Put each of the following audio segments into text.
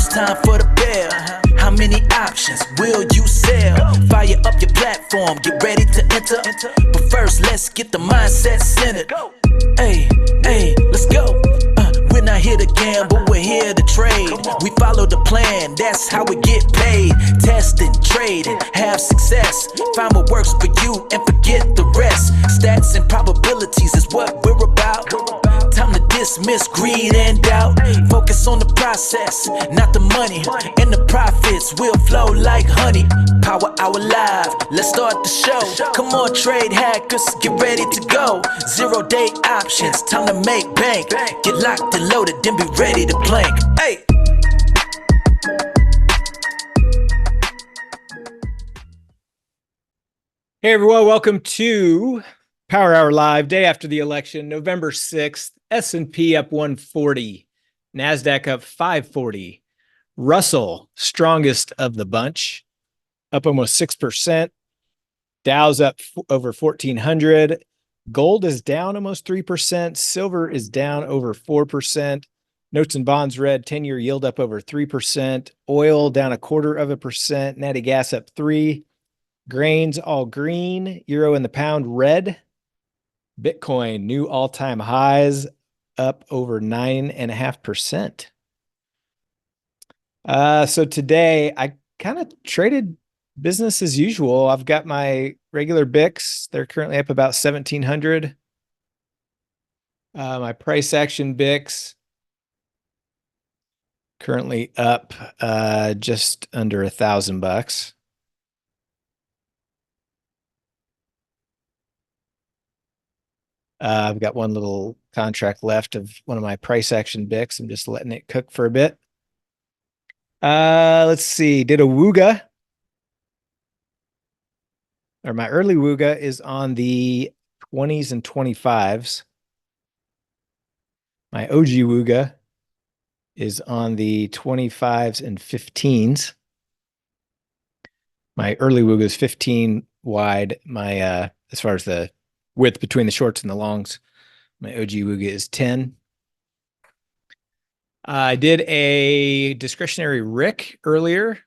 it's time for the bell. How many options will you sell? Fire up your platform, get ready to enter. But first, let's get the mindset centered. Hey, let's go. We're not here to gamble, we're here to trade. We follow the plan, that's how we get paid. Test and trade and have success. Find what works for you and forget the rest. Stats and probabilities is what we're about. Time to dismiss greed and doubt. Focus on the process, not the money. And the profits will flow like honey. Power Hour Live, let's start the show. Come on, trade hackers, get ready to go. 0-day options, time to make bank. Get locked and loaded, then be ready to plank. Hey! Hey everyone, welcome to Power Hour Live, day after the election, November 6th. S&P up 140, NASDAQ up 540. Russell, strongest of the bunch, up almost 6%. Dow's up over 1,400. Gold is down almost 3%. Silver is down over 4%. Notes and bonds red, 10-year yield up over 3%. Oil down 0.25%. Natty gas up 3%. Grains all green. Euro and the pound red. Bitcoin, new all-time highs, up over 9.5%. So today I kind of traded business as usual. I've got my regular BICs. They're currently up about 1,700. My price action BICs currently up just under $1,000. I've got one little contract left of one of my price action BICs. I'm just letting it cook for a bit. Let's see. Did a Wooga. Or my early Wooga is on the 20s and 25s. My OG Wooga is on the 25s and 15s. My early Wooga is 15 wide. My as far as the width between the shorts and the longs, my OG Wooga is 10. I did a discretionary RIC earlier.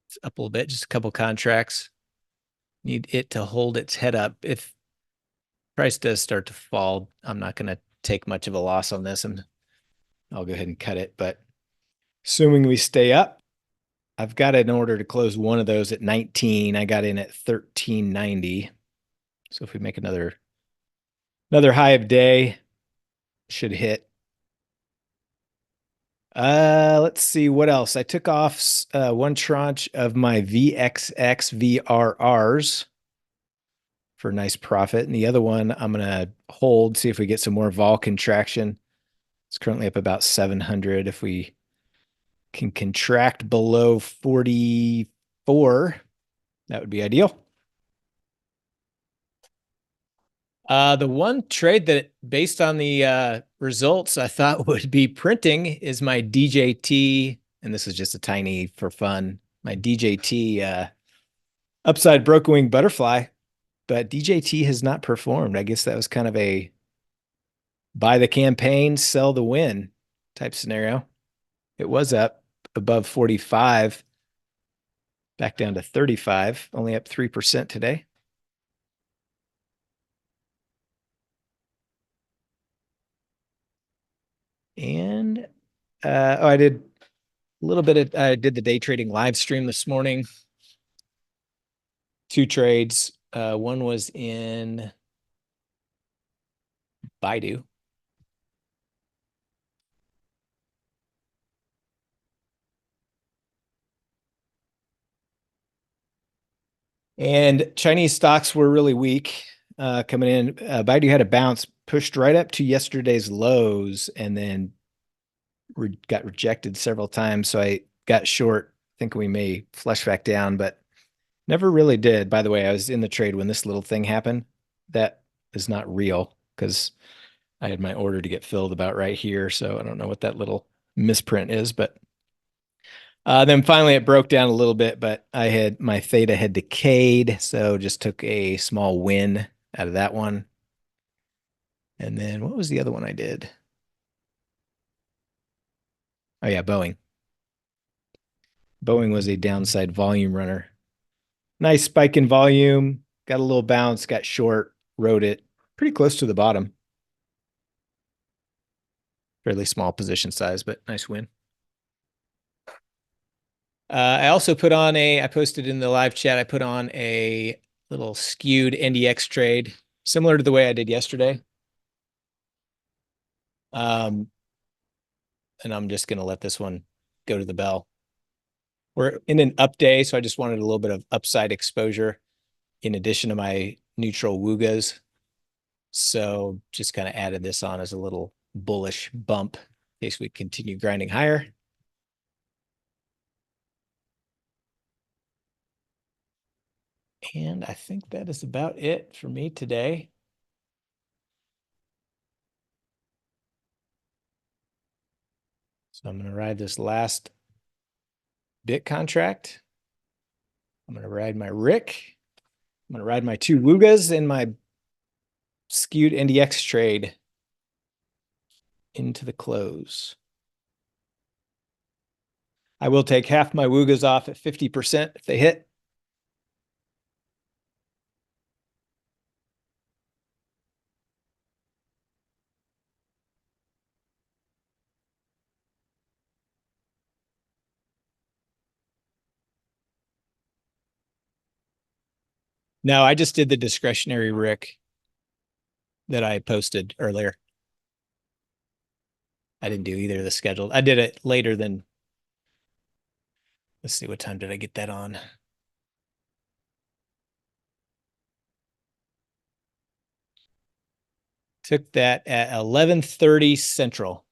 It's up a little bit, just a couple contracts. Need it to hold its head up. If price does start to fall, I'm not going to take much of a loss on this, and I'll go ahead and cut it. But assuming we stay up, I've got an order to close one of those at 19. I got in at 13.90. So if we make another high of day, should hit. Let's see what else. I took off one tranche of my VXX VRRs for a nice profit. And the other one I'm going to hold, see if we get some more vol contraction. It's currently up about 700. If we can contract below 44, that would be ideal. The one trade that, based on the results, I thought would be printing is my DJT, and this is just a tiny for fun, my DJT upside broken wing butterfly, but DJT has not performed. I guess that was kind of a buy the campaign, sell the win type scenario. It was up above 45, back down to 35, only up 3% today. And I did a little bit of, I did the day trading live stream this morning. 2 trades. One was in Baidu. And Chinese stocks were really weak coming in. Baidu had a bounce, pushed right up to yesterday's lows, and then got rejected several times. So I got short, thinking we may flush back down, but never really did. By the way, I was in the trade when this little thing happened. That is not real because I had my order to get filled about right here. So I don't know what that little misprint is, but then finally it broke down a little bit, but my theta had decayed. So just took a small win out of that one. And then what was the other one I did? Oh yeah, Boeing. Boeing was a downside volume runner. Nice spike in volume, got a little bounce, got short, rode it pretty close to the bottom. Fairly small position size, but nice win. I also I posted in the live chat, I put on a little skewed NDX trade, similar to the way I did yesterday. And I'm just going to let this one go to the bell. We're in an up day, so I just wanted a little bit of upside exposure in addition to my neutral Wugas. So just kind of added this on as a little bullish bump in case we continue grinding higher. And I think that is about it for me today. So I'm going to ride this last bit contract. I'm going to ride my Rick. I'm going to ride my 2 Wugas and my skewed NDX trade into the close. I will take half my Wugas off at 50% if they hit. No, I just did the discretionary Rick that I posted earlier. I didn't do either of the scheduled. I did it later than, let's see, what time did I get that on? Took that at 11:30 Central.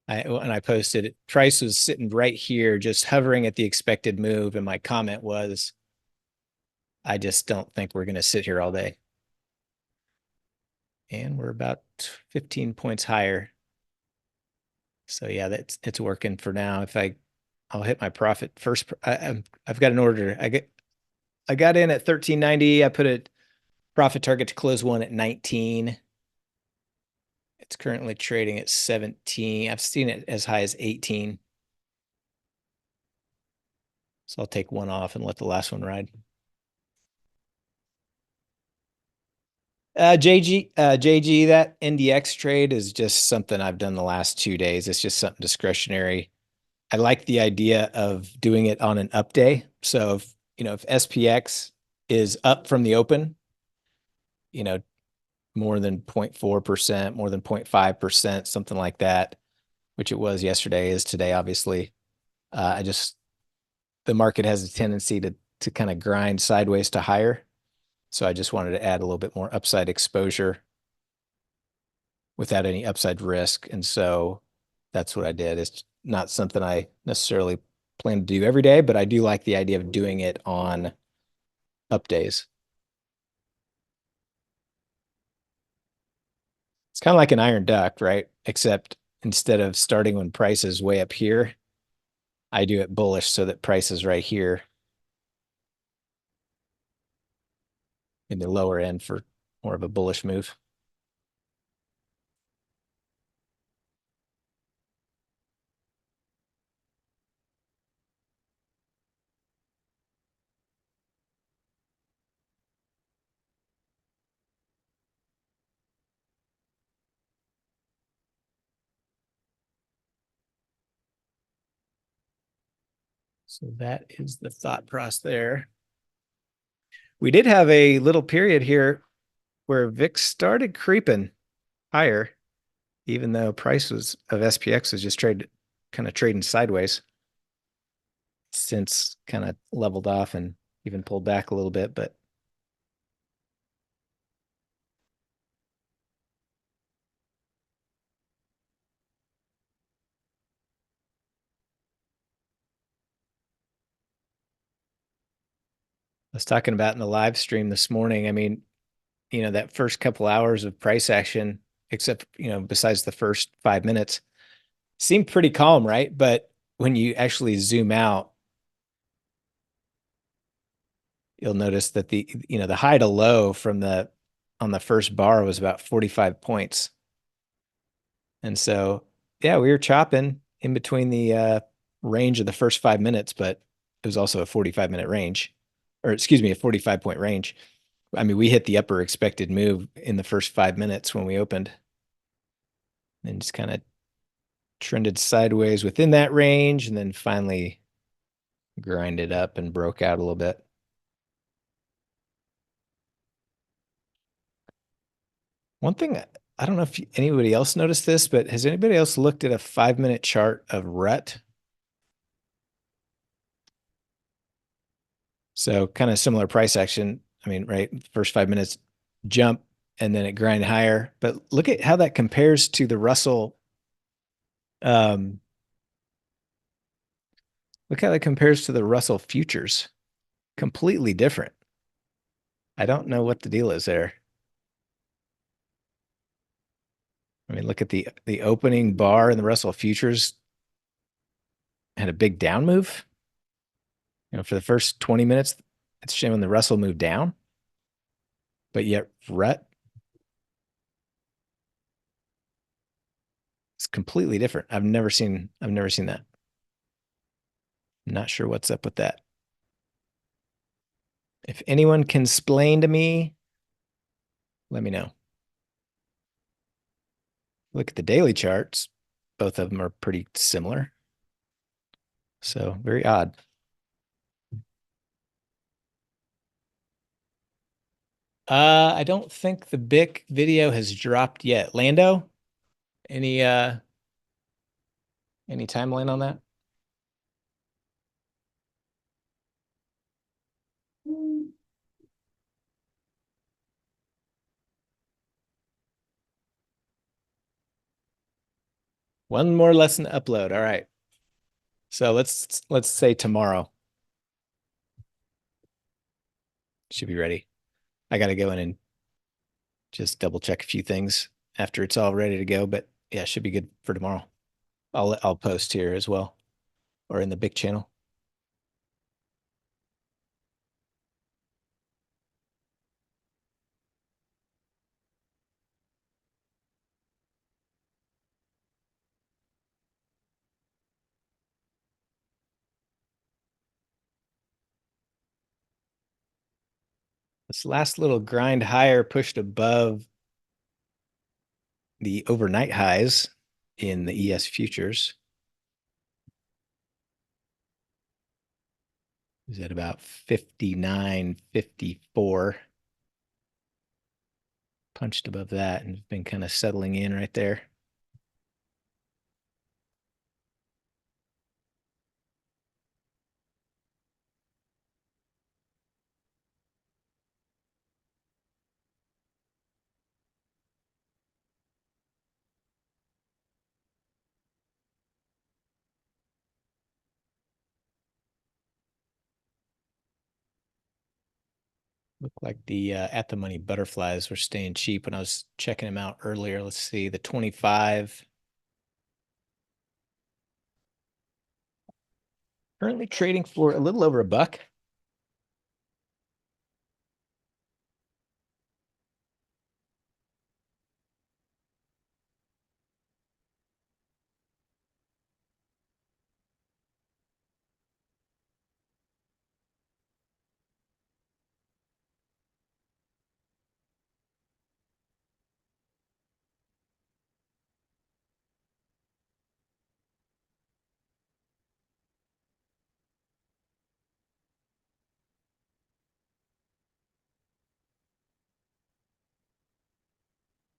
And I posted it. Price was sitting right here, just hovering at the expected move. And my comment was, I just don't think we're going to sit here all day. And we're about 15 points higher. So yeah, it's working for now. I'll hit my profit first. I've got an order. I got in at 13.90. I put a profit target to close one at 19. It's currently trading at 17. I've seen it as high as 18. So I'll take one off and let the last one ride. JG, that NDX trade is just something I've done the last 2 days. It's just something discretionary. I like the idea of doing it on an up day. So if SPX is up from the open, more than 0.4%, more than 0.5%, something like that, which it was yesterday, is today, obviously. The market has a tendency to kind of grind sideways to higher. So I just wanted to add a little bit more upside exposure without any upside risk. And so that's what I did. It's not something I necessarily plan to do every day, but I do like the idea of doing it on up days. It's kind of like an iron duck, right? Except instead of starting when price is way up here, I do it bullish so that price is right here in the lower end for more of a bullish move. So that is the thought process there. We did have a little period here where VIX started creeping higher, even though price of SPX was just kind of trading sideways. Since kind of leveled off and even pulled back a little bit, but I was talking about in the live stream this morning. I mean, that first couple hours of price action, except, besides the first 5 minutes, seemed pretty calm, right? But when you actually zoom out, you'll notice that the high to low from the on the first bar was about 45 points. And so, yeah, we were chopping in between the range of the first 5 minutes, but it was also a 45-minute range, or excuse me, a 45-point range. I mean, we hit the upper expected move in the first 5 minutes when we opened and just kind of trended sideways within that range and then finally grinded up and broke out a little bit. One thing, I don't know if anybody else noticed this, but has anybody else looked at a 5-minute chart of rut? So kind of similar price action. I mean, right, first 5 minutes jump and then it grind higher. But look at how that compares to the Russell. Look how that compares to the Russell futures. Completely different. I don't know what the deal is there. I mean, look at the opening bar in the Russell futures had a big down move. You know, for the first 20 minutes, it's showing the Russell moved down, but yet rut is completely different. I've never seen that. I'm not sure what's up with that. If anyone can explain to me, let me know. Look at the daily charts. Both of them are pretty similar. So very odd. I don't think the BIC video has dropped yet. Lando, any timeline on that? One more lesson to upload. All right. So let's say tomorrow. Should be ready. I got to go in and just double check a few things after it's all ready to go, but yeah, it should be good for tomorrow. I'll post here as well or in the big channel. This last little grind higher pushed above the overnight highs in the ES futures. Is at about 59.54. Punched above that and been kind of settling in right there. Look like the at the money butterflies were staying cheap when I was checking them out earlier. Let's see, the 25 currently trading for a little over $1.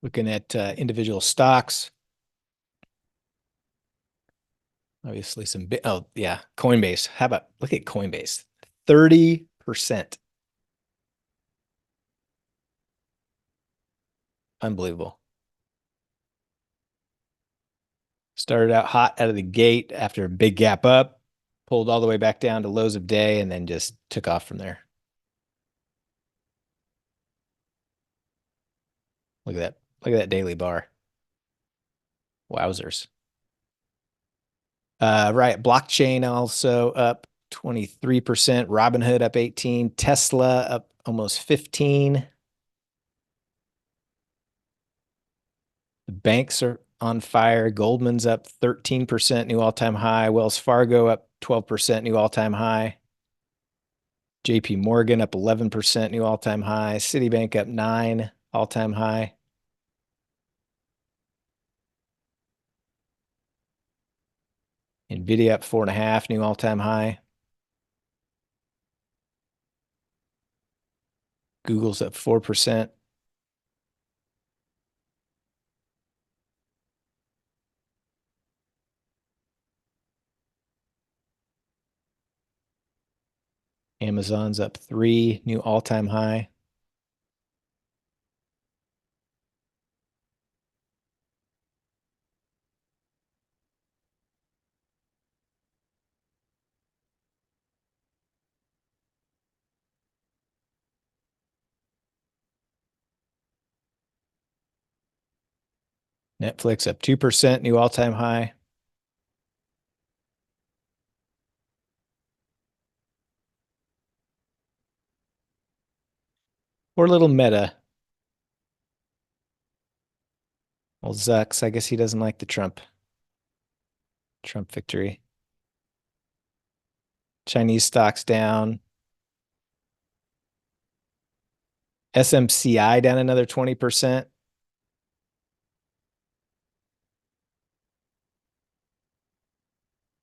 Looking at individual stocks. Obviously some big, oh yeah, Coinbase. How about, look at Coinbase, 30%. Unbelievable. Started out hot out of the gate after a big gap up, pulled all the way back down to lows of day, and then just took off from there. Look at that. Look at that daily bar. Wowzers. Right. Blockchain also up 23%. Robinhood up 18. Tesla up almost 15. The banks are on fire. Goldman's up 13%, new all-time high. Wells Fargo up 12%, new all-time high. JP Morgan up 11%, new all-time high. Citibank up 9, all-time high. Nvidia up 4.5, new all-time high. Google's up 4%. Amazon's up 3, new all-time high. Netflix up 2%, new all-time high. Or little Meta. Well, Zucks, I guess he doesn't like the Trump victory. Chinese stocks down. SMCI down another 20%.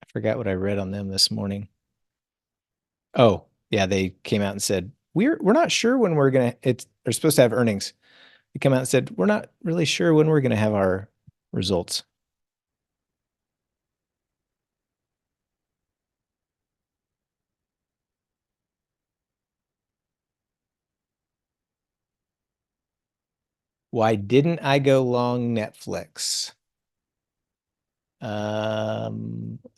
I forgot what I read on them this morning. Oh, yeah, they came out and said, we're not sure when we're gonna they're supposed to have earnings. They come out and said, we're not really sure when we're gonna have our results. Why didn't I go long Netflix? I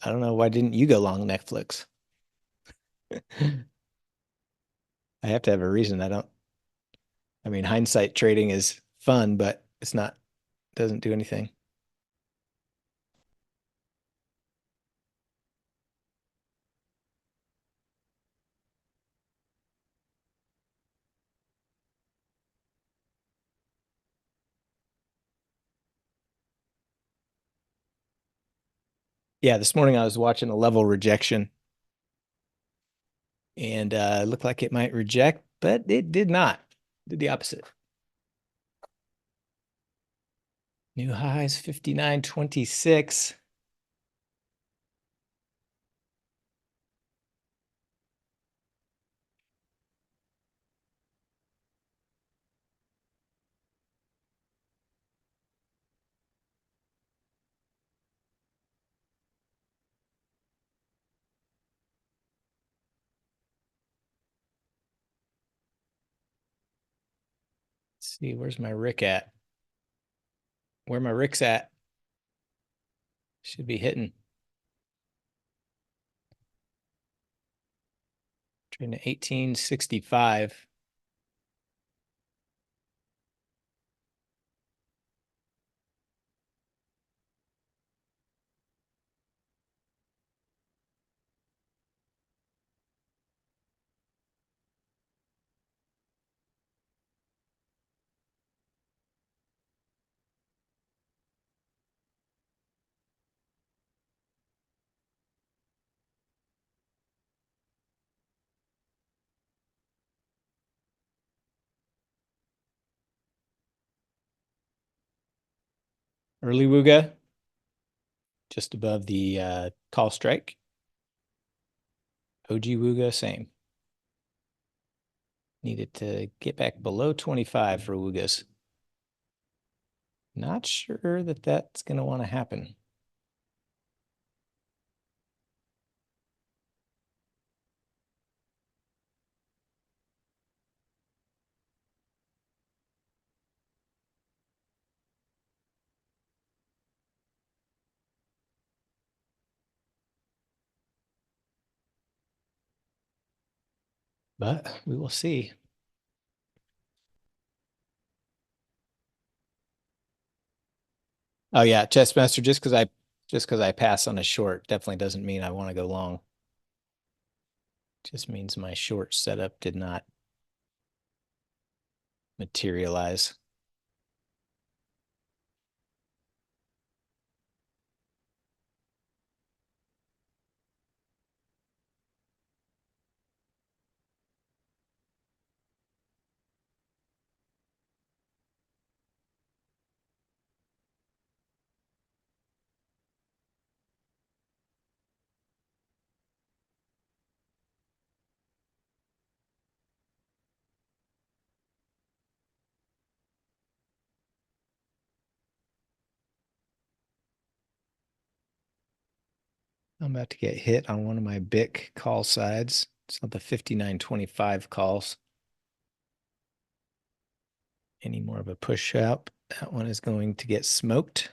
don't know. Why didn't you go long Netflix? I have to have a reason. I mean, hindsight trading is fun, but doesn't do anything. Yeah, this morning I was watching a level rejection and it looked like it might reject, but it did not. Did the opposite. New highs 59.26. Let's see, where's my Rick at? Where my Rick's at? Should be hitting. Trading to 1865. Early Wooga, just above the call strike. OG Wooga, same. Needed to get back below 25 for Woogas. Not sure that that's going to want to happen. But we will see. Oh yeah, Chessmaster, just because I pass on a short definitely doesn't mean I want to go long. Just means my short setup did not materialize. I'm about to get hit on one of my BIC call sides. It's not the 59.25 calls. Any more of a push up, that one is going to get smoked.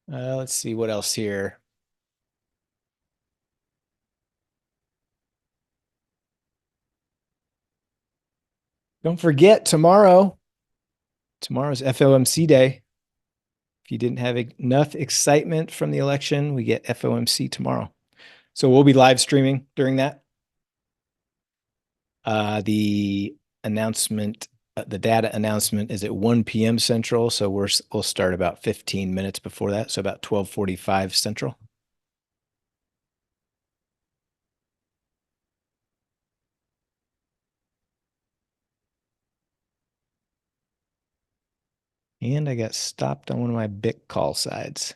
Let's see what else here. Don't forget tomorrow's FOMC day. If you didn't have enough excitement from the election, we get FOMC tomorrow. So we'll be live streaming during that. The announcement, the data announcement is at 1 p.m. Central. So we'll start about 15 minutes before that. So about 12:45 Central. And I got stopped on one of my BIC call sides.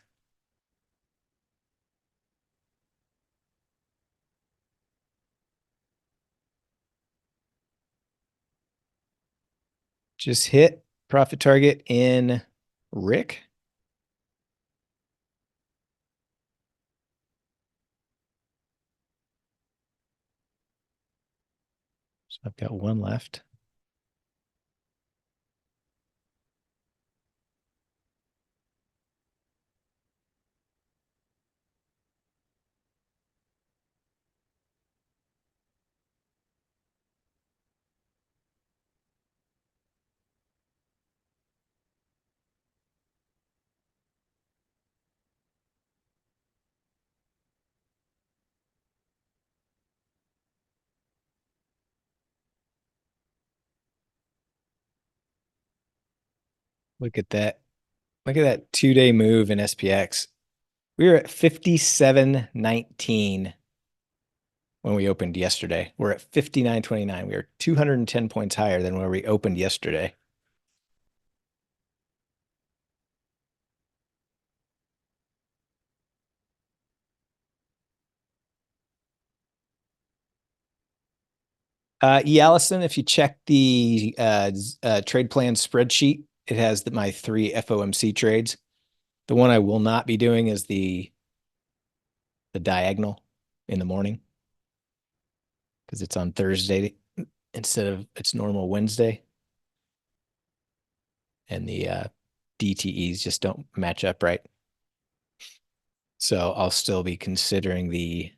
Just hit profit target in Rick. So I've got one left. Look at that. Look at that 2-day move in SPX. We were at 57.19 when we opened yesterday. We're at 59.29. We are 210 points higher than where we opened yesterday. Allison, if you check the trade plan spreadsheet, it has my 3 FOMC trades. The one I will not be doing is the diagonal in the morning because it's on Thursday instead of its normal Wednesday. And the DTEs just don't match up right. So I'll still be considering the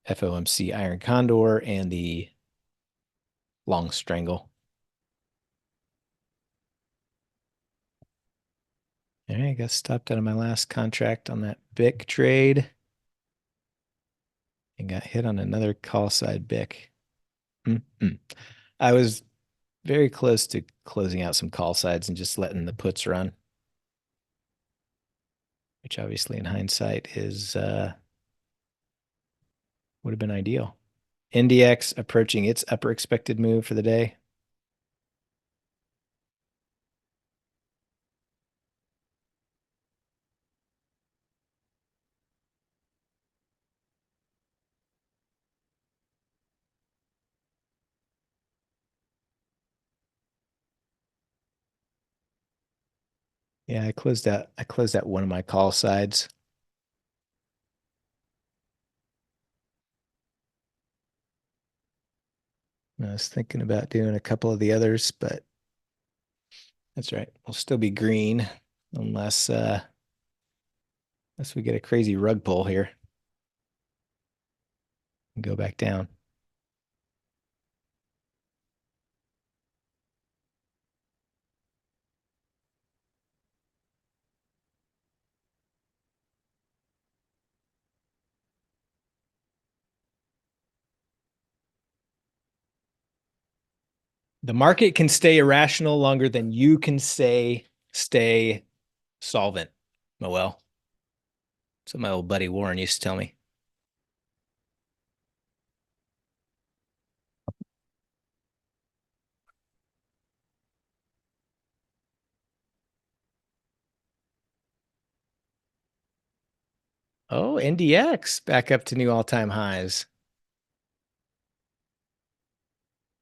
FOMC Iron Condor and the long strangle. All right, I got stopped out of my last contract on that BIC trade and got hit on another call side BIC. I was very close to closing out some call sides and just letting the puts run, which obviously in hindsight is would have been ideal. NDX approaching its upper expected move for the day. Yeah, I closed out one of my call sides. I was thinking about doing a couple of the others, but that's right. We'll still be green unless we get a crazy rug pull here and go back down. The market can stay irrational longer than you can stay solvent, Moel. So my old buddy Warren used to tell me. Oh, NDX back up to new all-time highs.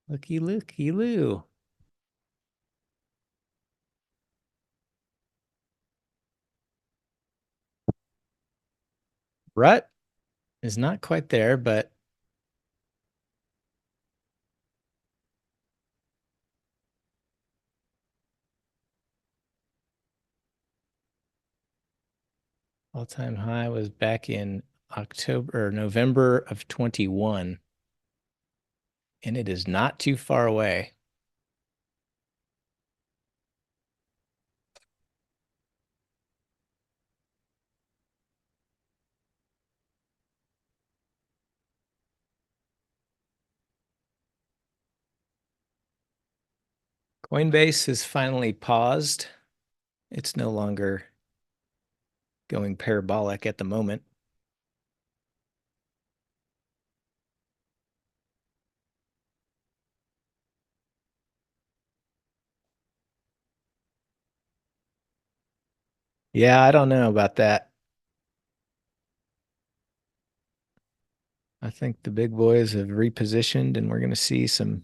Looky, looky, loo. Rut is not quite there, but all-time high was back in October or November of 21, and it is not too far away. Coinbase has finally paused. It's no longer going parabolic at the moment. Yeah, I don't know about that. I think the big boys have repositioned and we're going to see some.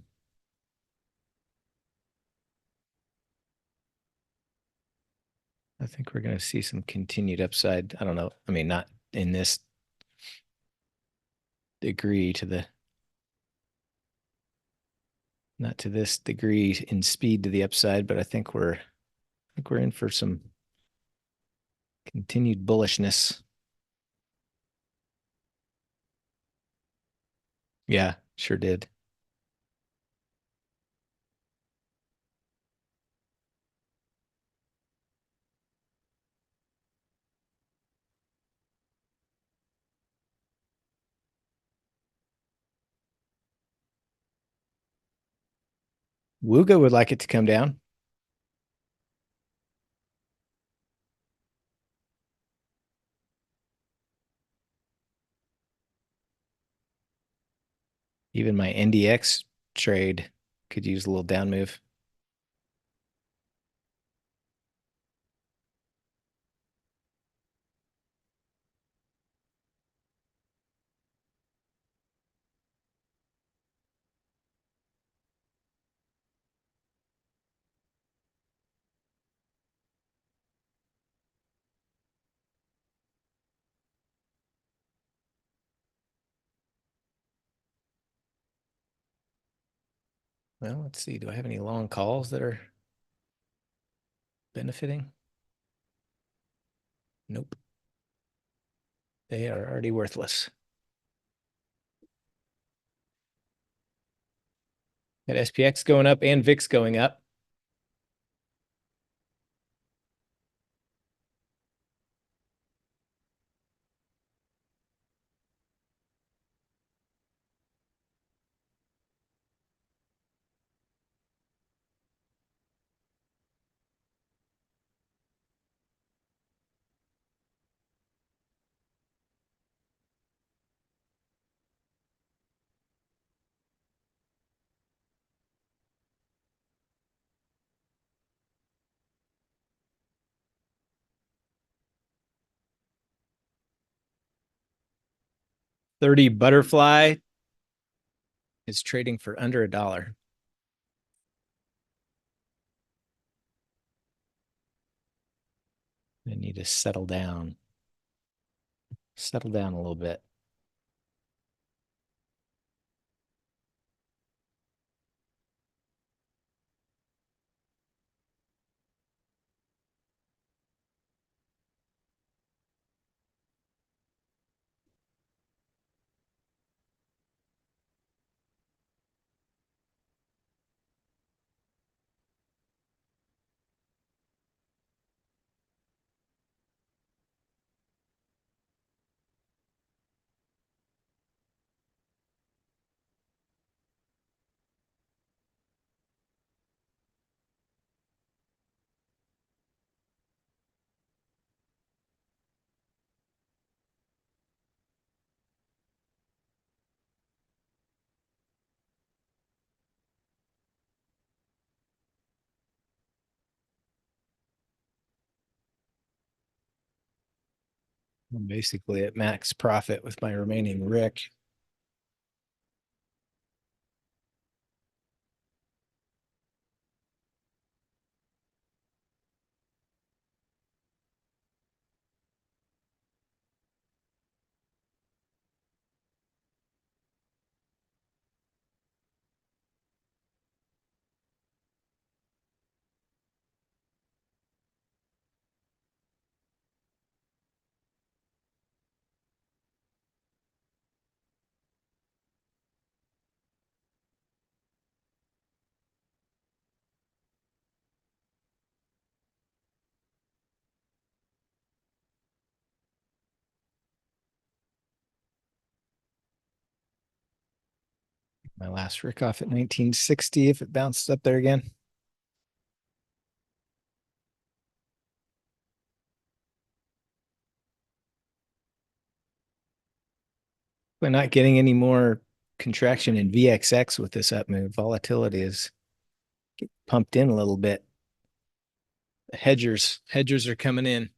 I think we're going to see some continued upside. I don't know. I mean, not in this degree to the, not to this degree in speed to the upside, but I think we're in for some continued bullishness. Yeah, sure did. Wooga would like it to come down. Even my NDX trade could use a little down move. Well, let's see. Do I have any long calls that are benefiting? Nope. They are already worthless. Got SPX going up and VIX going up. $30 butterfly is trading for under $1. I need to settle down. Settle down a little bit. I'm basically at max profit with my remaining Rick. My last Rick off at 1960 if it bounces up there again. We're not getting any more contraction in VXX with this up move. Volatility is pumped in a little bit. The hedgers are coming in.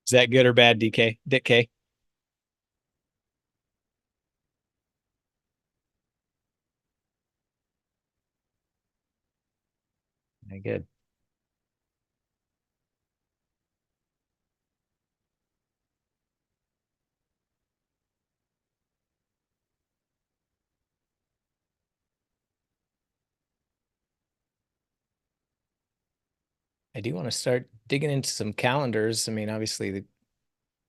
Is that good or bad, DK? Dick K? Good. I do want to start digging into some calendars. I mean, obviously,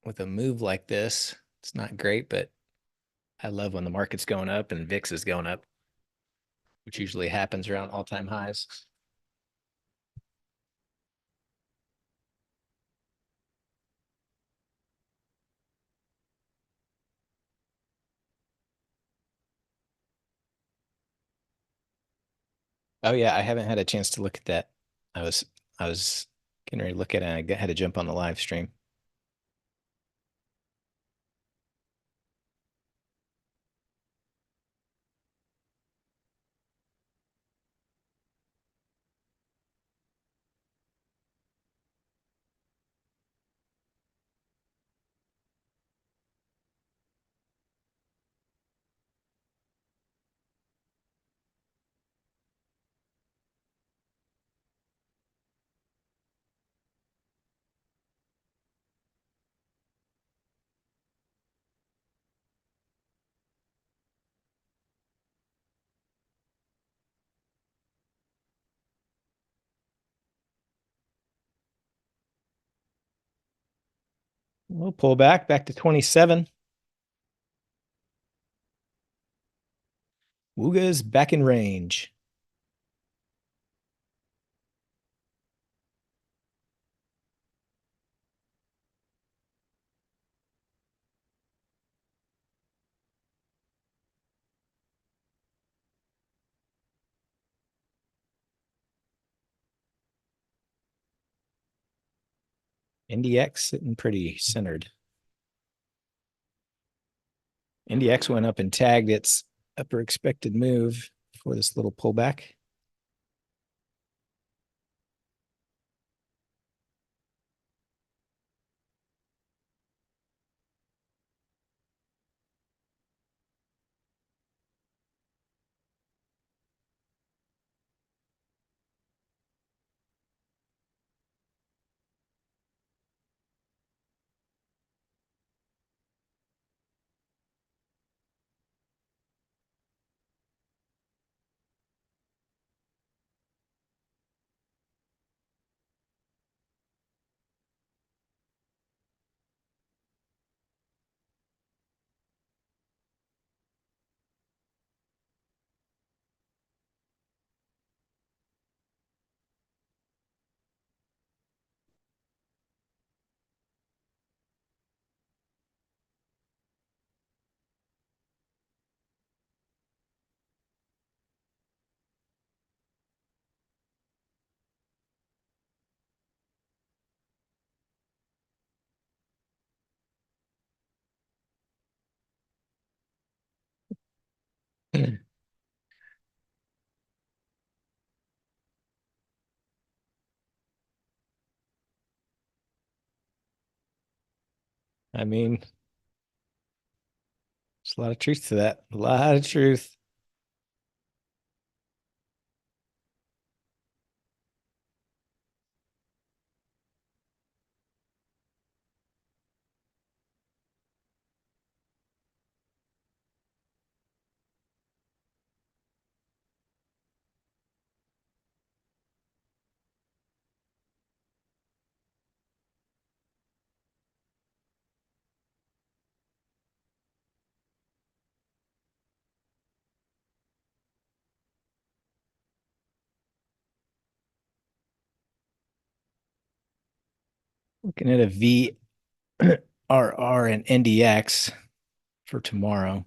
with a move like this, it's not great, but I love when the market's going up and VIX is going up, which usually happens around all-time highs. Oh yeah, I haven't had a chance to look at that. I was I was getting ready to look at it and I had to jump on the live stream. We'll pull back to 27. Wooga's back in range. NDX sitting pretty centered. NDX went up and tagged its upper expected move for this little pullback. I mean, there's a lot of truth to that. A lot of truth. Looking at a VRR and NDX for tomorrow.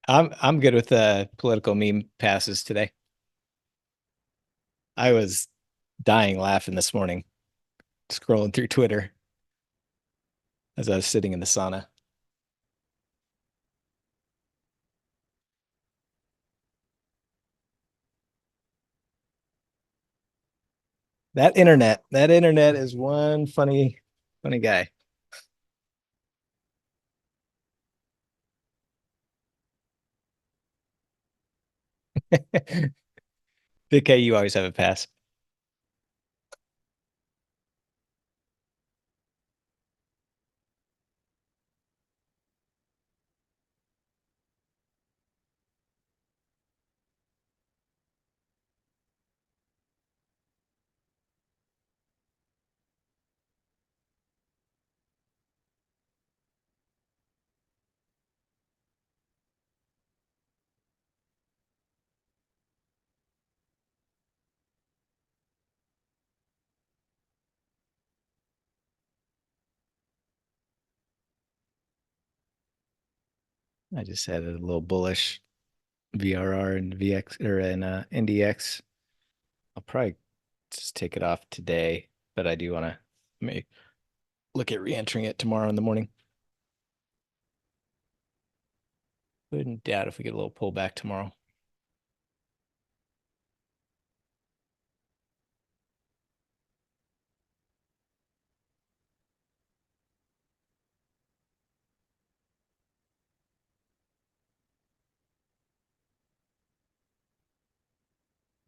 I'm good with the political meme passes today. I was dying laughing this morning, scrolling through Twitter as I was sitting in the sauna. That internet is one funny guy. DK, you always have a pass. I just had a little bullish VRR and VX or an NDX. I'll probably just take it off today, but I do want to maybe look at re-entering it tomorrow in the morning. Wouldn't doubt if we get a little pullback tomorrow.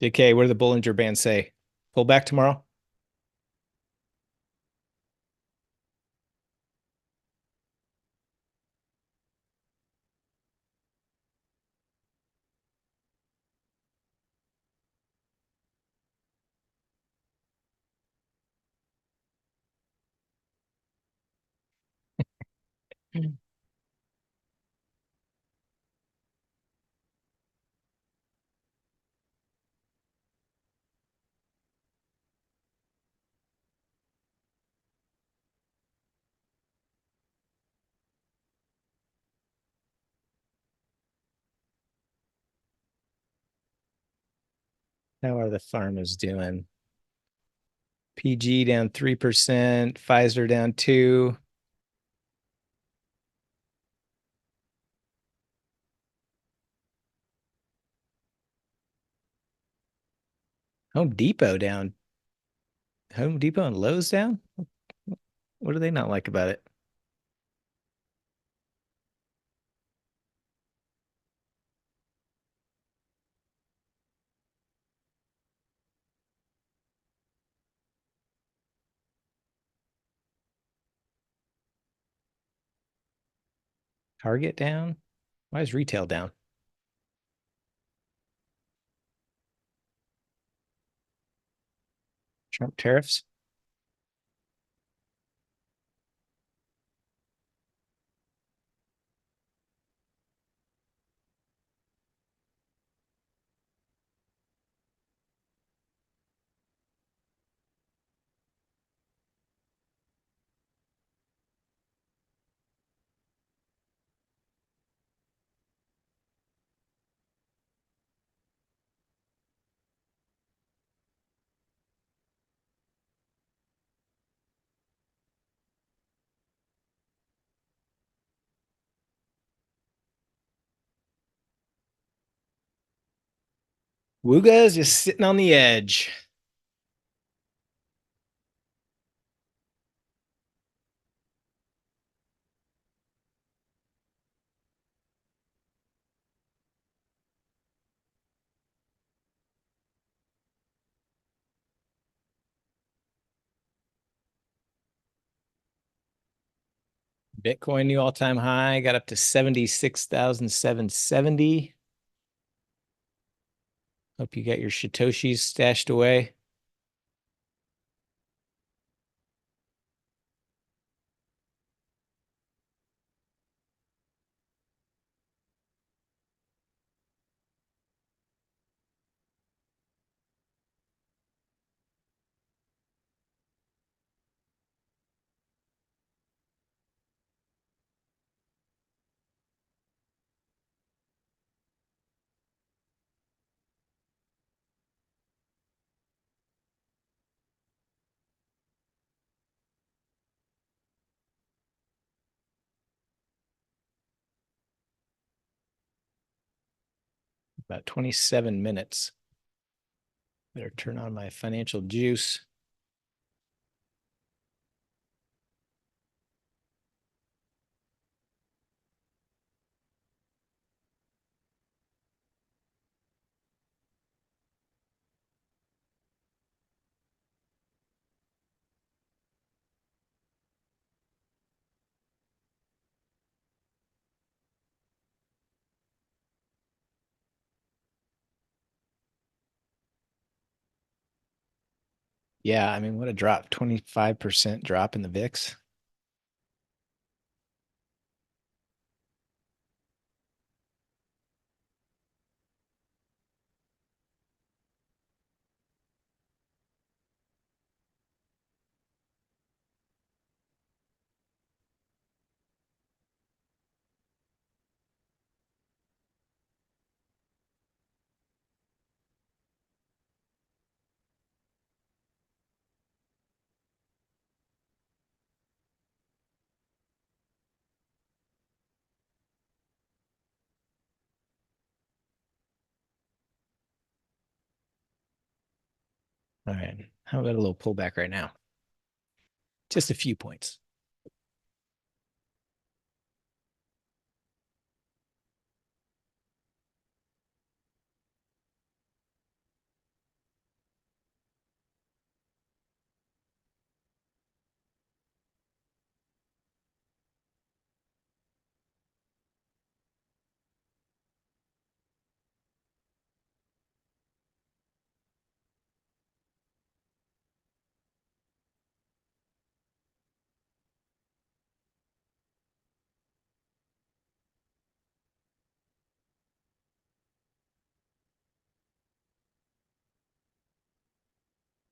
DK, what did the Bollinger Band say? Pull back tomorrow? How are the farmers doing? PG down 3%, Pfizer down 2%. Home Depot down. Home Depot and Lowe's down? What do they not like about it? Target down? Why is retail down? Trump tariffs. Wooga is just sitting on the edge. Bitcoin new all-time high, got up to 76,770. Hope you got your Satoshis stashed away. About 27 minutes. Better turn on my financial juice. Yeah, I mean, what a drop. 25% drop in the VIX. All right. How about a little pullback right now? Just a few points.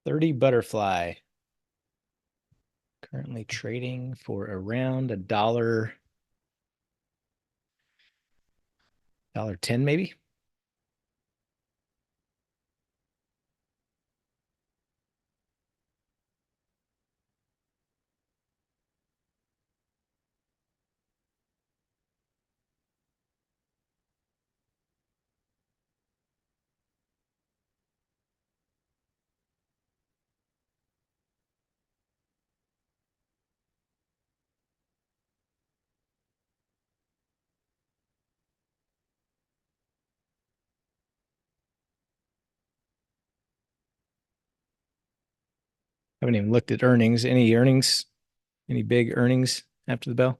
$30 butterfly. Currently trading for around $1.10 maybe. Haven't even looked at earnings. Any earnings? Any big earnings after the bell?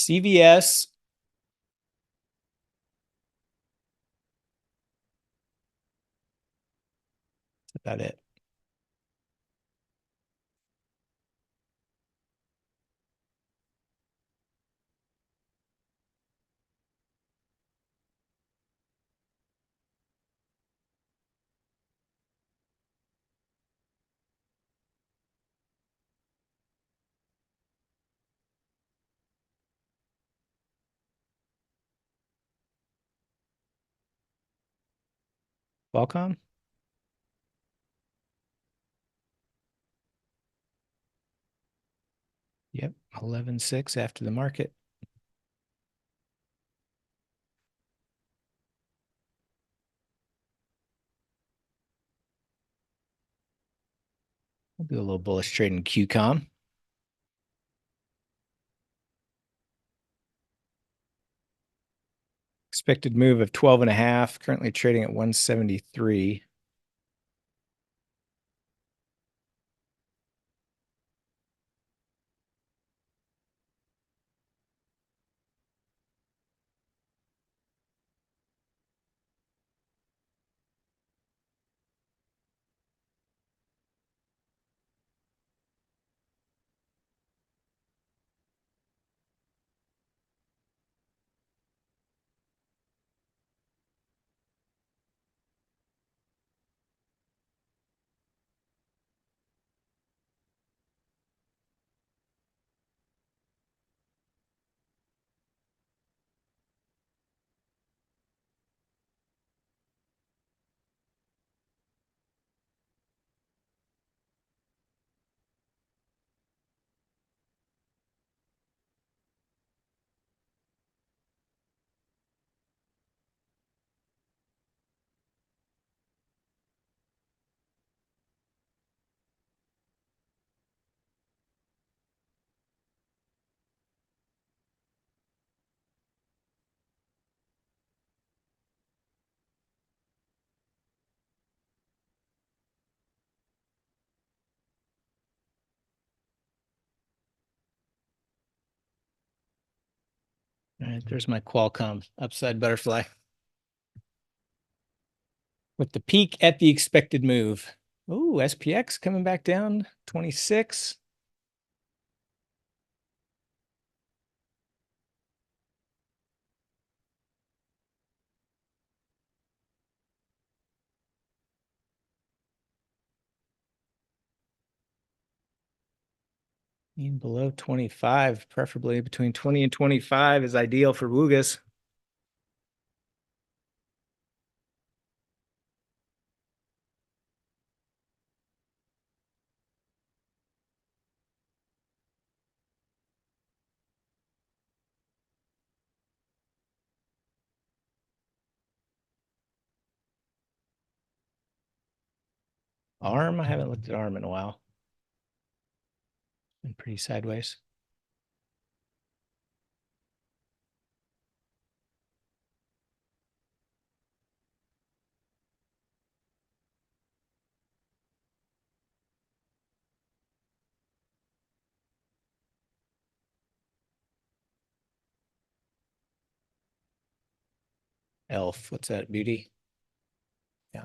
CVS. That's about it. Qualcomm. Yep, 11.6 after the market. We'll do a little bullish trade in QCOM. Expected move of 12.5, currently trading at 173. All right, there's my Qualcomm upside butterfly. With the peak at the expected move. Oh, SPX coming back down 26. Even below 25, preferably between 20 and 25 is ideal for Wugas. ARM, I haven't looked at ARM in a while. Been pretty sideways. Elf, what's that, beauty? Yeah.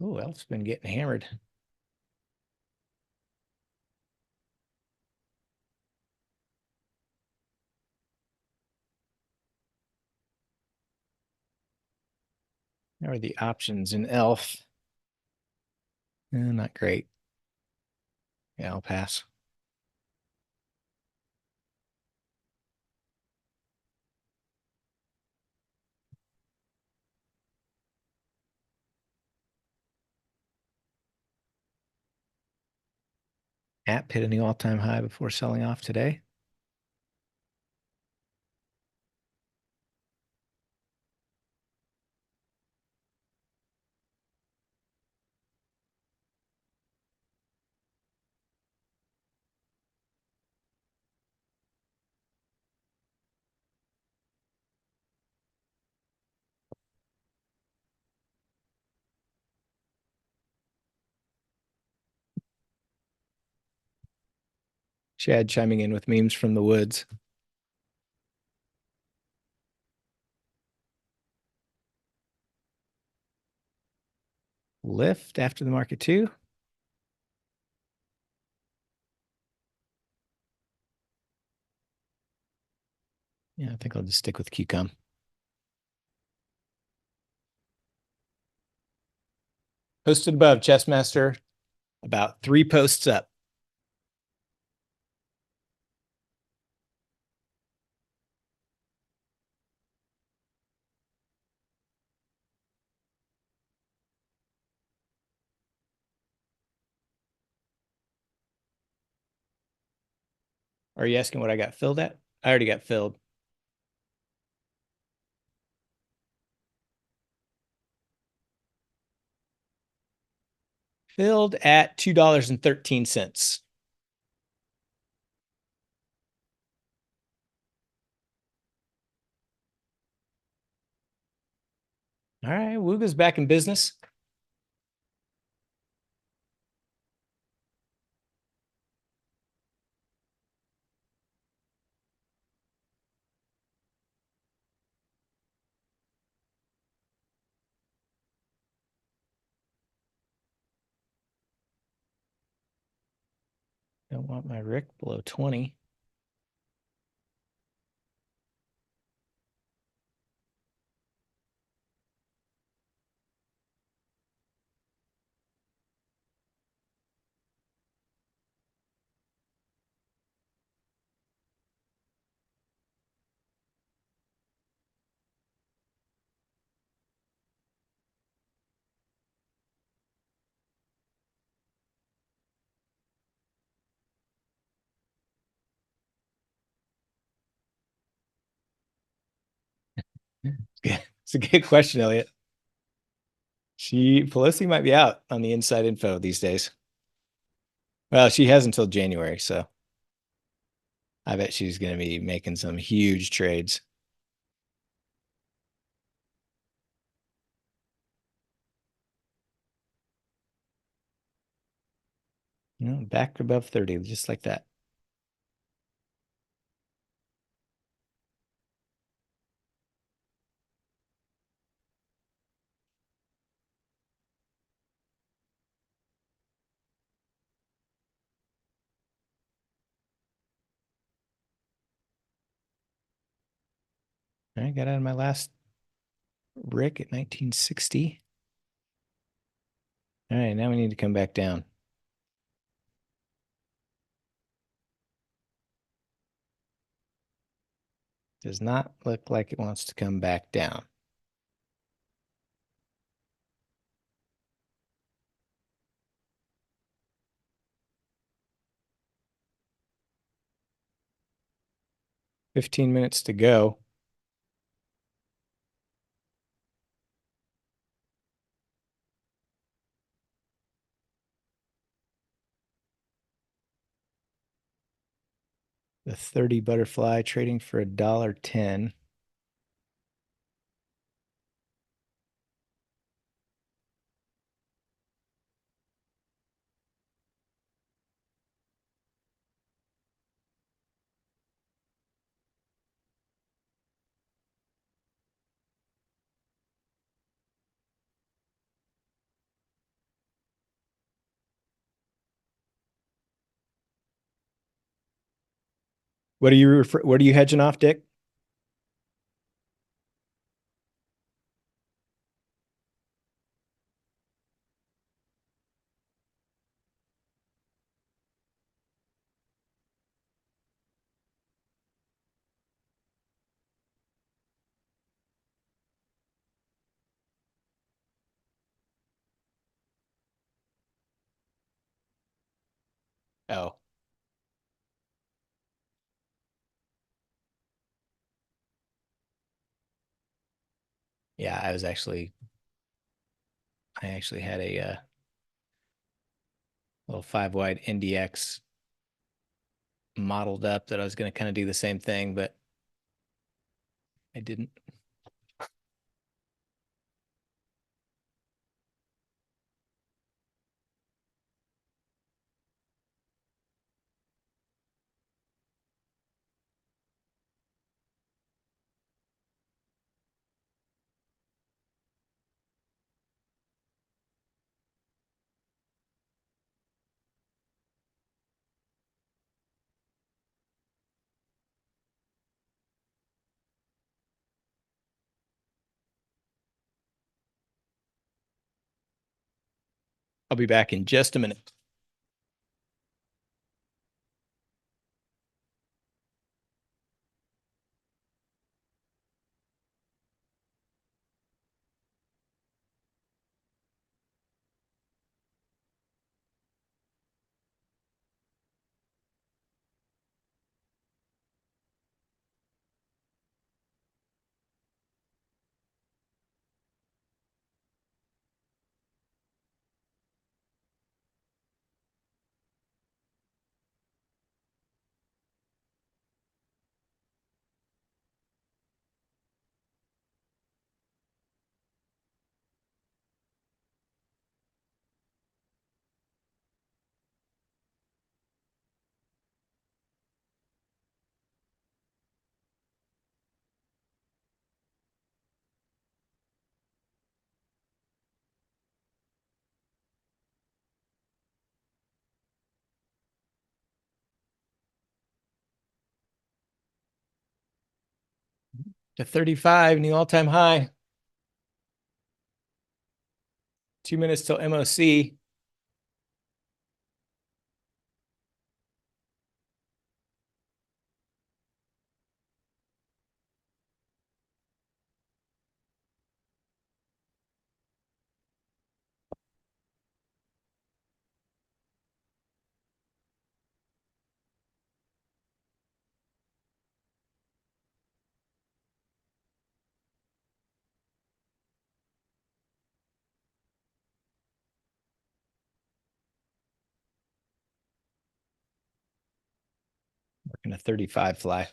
Oh, Elf's been getting hammered. How are the options in Elf? Not great. Yeah, I'll pass. App hit a new all-time high before selling off today. Chad chiming in with memes from the woods. Lift after the market too. Yeah, I think I'll just stick with QCOM. Posted above, Chessmaster, about 3 posts up. Are you asking what I got filled at? I already got filled. Filled at $2.13. All right, Wooga's back in business. Don't want my Rick below 20. It's a good question, Elliot. Pelosi might be out on the inside info these days. Well, she has until January, so I bet she's going to be making some huge trades. Back above 30, just like that. I got out of my last Rick at 1960. All right, now we need to come back down. Does not look like it wants to come back down. $15 to go. The 30 butterfly trading for $1.10. What are you hedging off, Dick? Oh. Yeah, I actually had a little 5-wide NDX modeled up that I was going to kind of do the same thing, but I didn't. I'll be back in just a minute. To 35, new all-time high. 2 minutes till MOC. Working a 35 fly.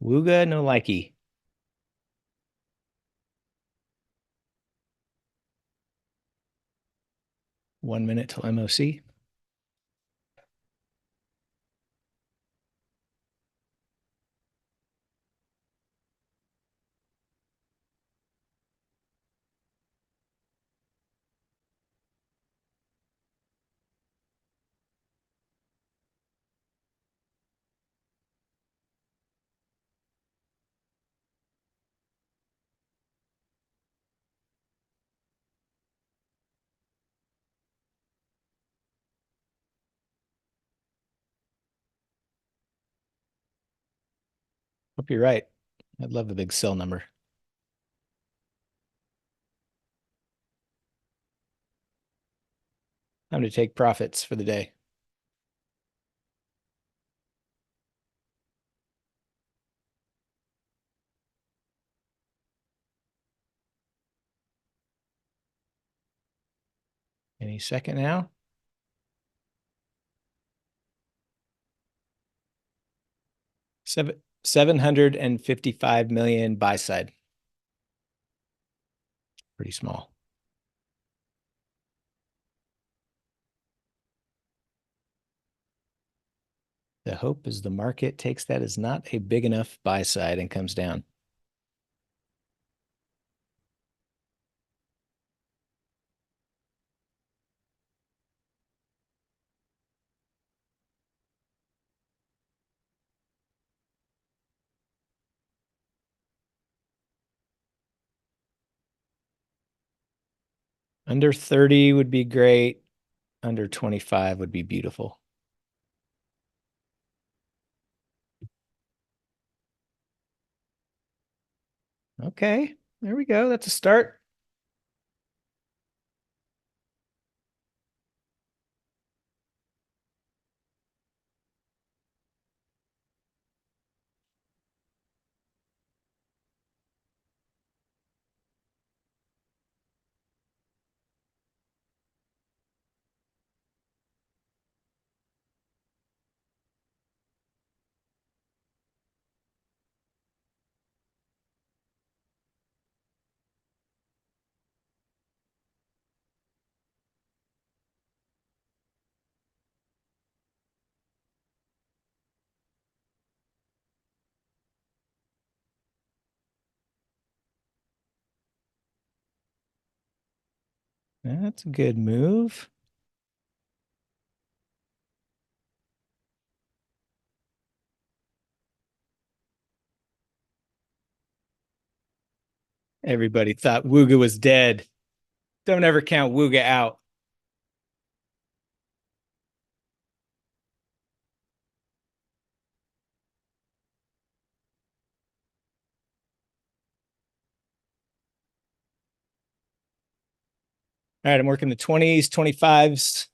Wooga no likey. One minute till MOC. Hope you're right. I'd love a big sell number. Time to take profits for the day. Any second now. Seven, 755 million buy side. Pretty small. The hope is the market takes that as not a big enough buy side and comes down. Under 30 would be great. Under 25 would be beautiful. Okay, there we go. That's a start. That's a good move. Everybody thought Wooga was dead. Don't ever count Wooga out. All right, I'm working the 20s, 25s.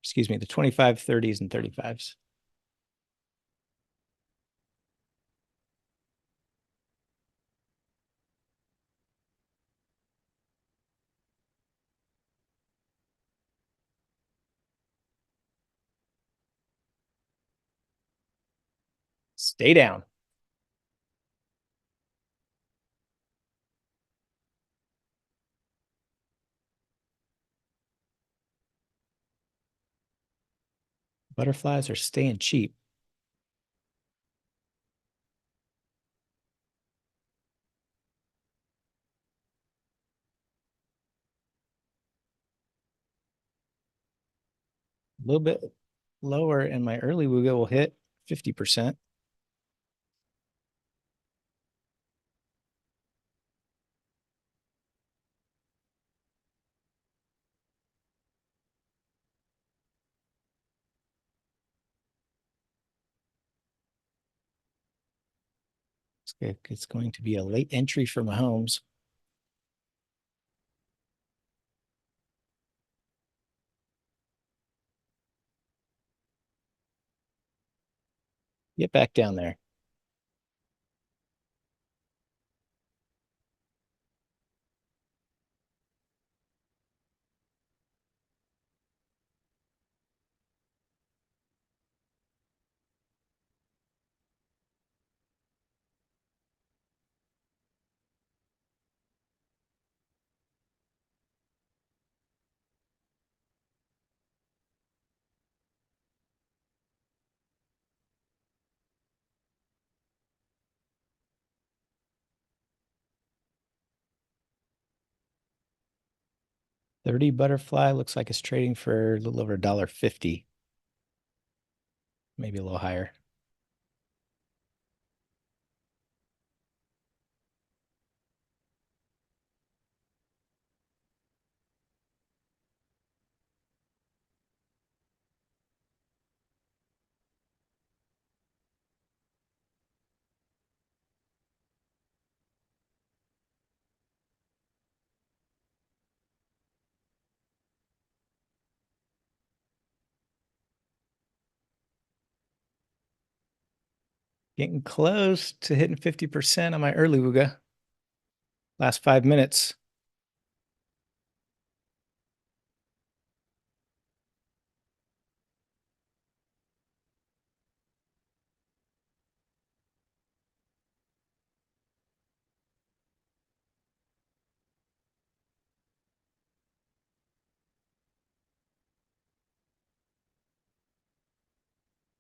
Excuse me, the 25, 30s, and 35s. Stay down. Butterflies are staying cheap. A little bit lower, and my early Wooga will hit 50%. It's going to be a late entry for Mahomes. Get back down there. $30 butterfly looks like it's trading for a little over $1.50. Maybe a little higher. Getting close to hitting 50% on my early Wooga. Last 5 minutes.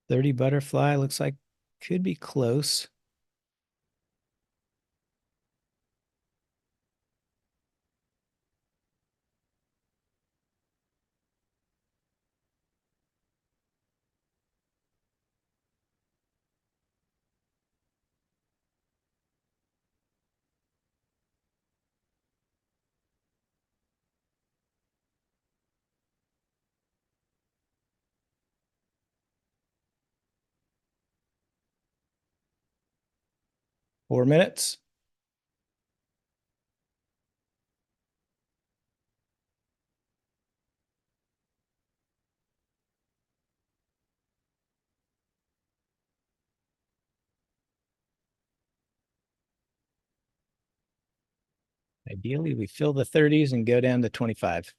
$30 butterfly looks like could be close. Four minutes. Ideally, we fill the 30s and go down to 25.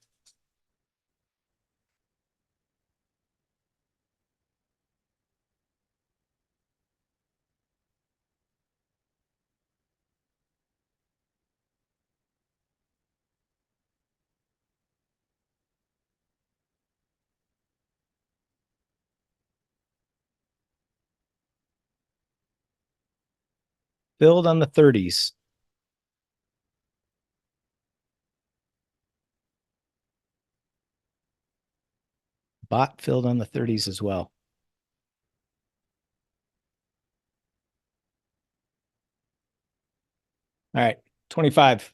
Build on the 30s. Bot filled on the 30s as well. All right, 25.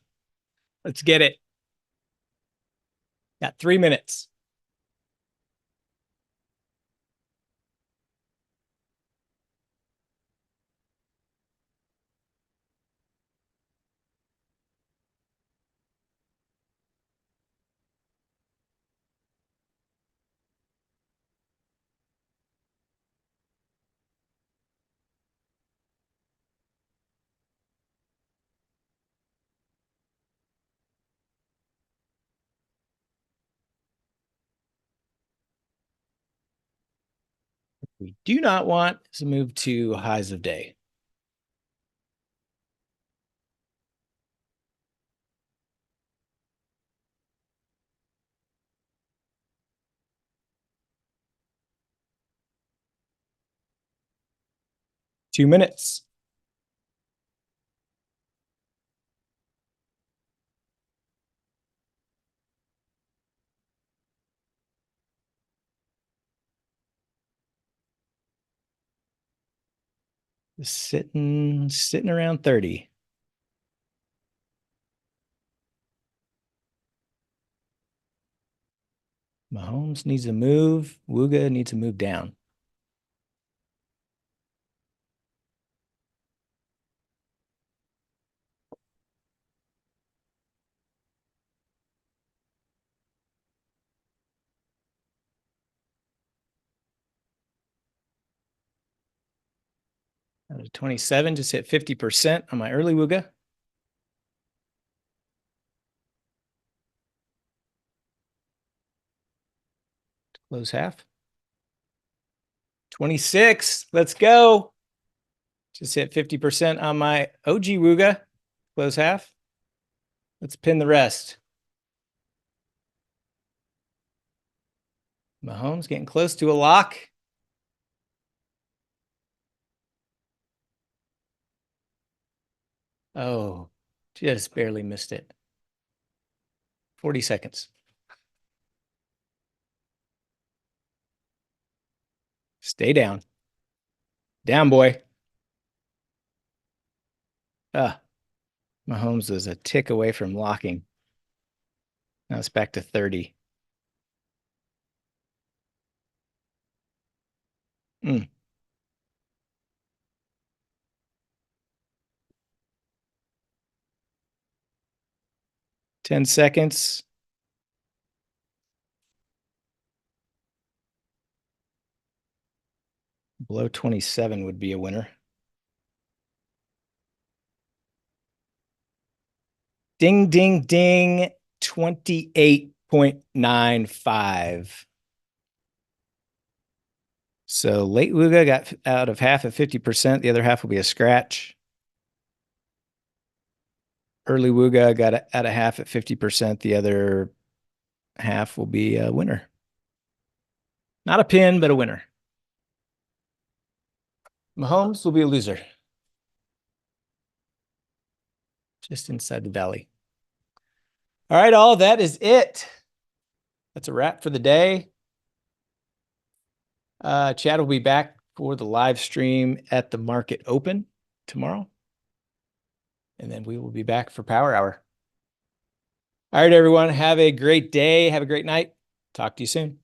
Let's get it. Got 3 minutes. We do not want to move to highs of day. Two minutes. Sitting around 30. Mahomes needs to move. Wooga needs to move down. Out of 27, just hit 50% on my early Wooga. Close half. 26. Let's go. Just hit 50% on my OG Wooga. Close half. Let's pin the rest. Mahomes getting close to a lock. Oh, just barely missed it. 40 seconds. Stay down. Down, boy. Mahomes was a tick away from locking. Now it's back to 30. 10 seconds. Below 27 would be a winner. Ding, ding, ding. 28.95. So late Wooga got out of half at 50%. The other half will be a scratch. Early Wooga got out of half at 50%. The other half will be a winner. Not a pin, but a winner. Mahomes will be a loser. Just inside the valley. All right, all that is it. That's a wrap for the day. Chad will be back for the live stream at the market open tomorrow. And then we will be back for Power Hour. All right, everyone. Have a great day. Have a great night. Talk to you soon.